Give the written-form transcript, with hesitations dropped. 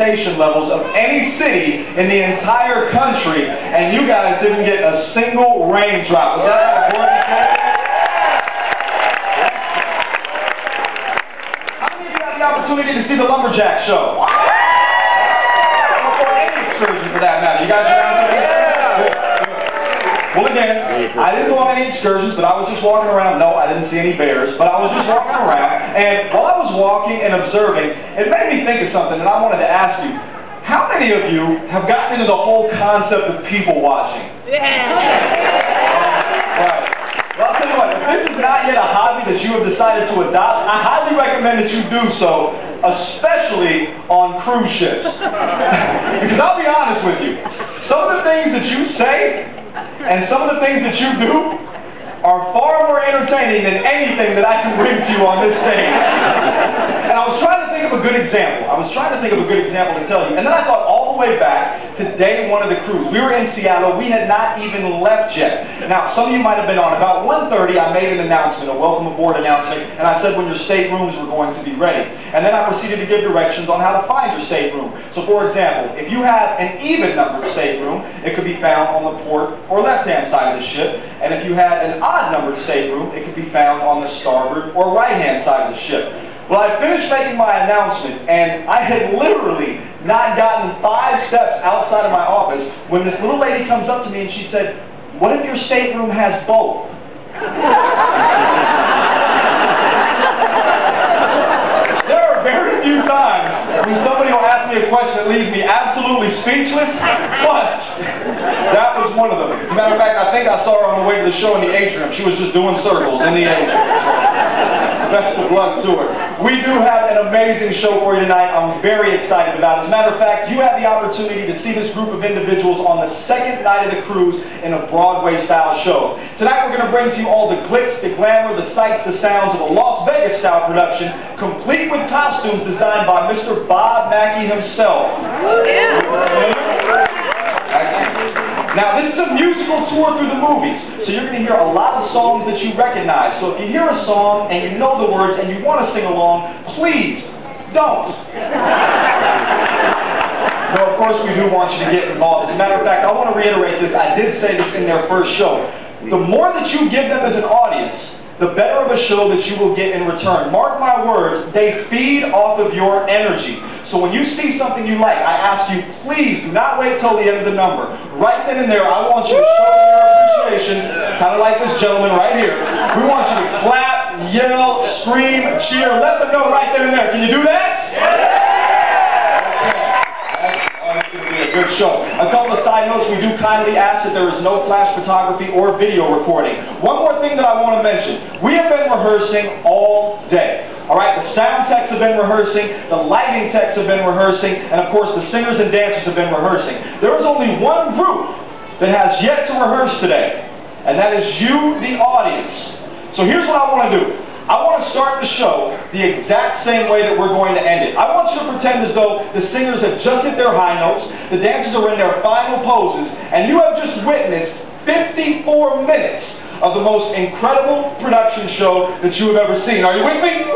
transportation levels of any city in the entire country, and you guys didn't get a single raindrop. Was that important? How many of you had the opportunity to see the Lumberjack show? Or any excursion for that matter. You guys around here? Well, again, I didn't go on any excursions, but I was just walking around. No, I didn't see any bears, but I was just walking around. And while I was walking and observing, it made me think of something, and I wanted to ask you, how many of you have gotten into the whole concept of people watching? Right. Well, I'll tell you what, if this is not yet a hobby that you have decided to adopt, I highly recommend that you do so, especially on cruise ships. Because I'll be honest with you, some of the things that you say and some of the things that you do are far more entertaining than anything that I can bring to you on this stage. And I was trying to think of a good example. To tell you. And then I thought all the way back to day one of the cruise. We were in Seattle. We had not even left yet. Now, some of you might have been on. About 1:30, I made an announcement, a welcome aboard announcement, and I said when your staterooms were going to be ready. And then I proceeded to give directions on how to find your stateroom. So, for example, if you have an even-numbered stateroom, it could be found on the port or left-hand side of the ship. And if you had an odd-numbered stateroom, it could be found on the starboard or right-hand side of the ship. Well, I finished making my announcement, and I had literally not gotten 5 steps outside of my office when this little lady comes up to me and she said, "What if your stateroom has both?" There are very few times when somebody will ask me a question that leaves me absolutely speechless, but that was one of them. As a matter of fact, I think I saw her on the way to the show in the atrium. She was just doing circles in the atrium. Best of luck to her. We do have an amazing show for you tonight. I'm very excited about it. As a matter of fact, you have the opportunity to see this group of individuals on the second night of the cruise in a Broadway-style show. Tonight we're going to bring to you all the glitz, the glamour, the sights, the sounds of a Las Vegas-style production, complete with costumes designed by Mr. Bob Mackie himself. Now, this is a musical tour through the movies, so you're going to hear a lot of songs that you recognize. So if you hear a song and you know the words and you want to sing along, please don't. No, of course we do want you to get involved. As a matter of fact, I want to reiterate this. I did say this in their first show. The more that you give them as an audience, the better of a show that you will get in return. Mark my words, they feed off of your energy. So when you see something you like, I ask you, please do not wait till the end of the number. Right then and there, I want you to show them your appreciation, kind of like this gentleman right here. We want you to clap, yell, scream, cheer, let them know right then and there. Can you do that? It's going to be a good show. A couple of side notes, we do kindly ask that there is no flash photography or video recording. One more thing that I want to mention. We have been rehearsing all day. Alright, the sound techs have been rehearsing, the lighting techs have been rehearsing, and of course the singers and dancers have been rehearsing. There is only one group that has yet to rehearse today, and that is you, the audience. So here's what I want to do. I want to start the show the exact same way that we're going to end it. I want you to pretend as though the singers have just hit their high notes, the dancers are in their final poses, and you have just witnessed 54 minutes of the most incredible production show that you have ever seen. Are you with me?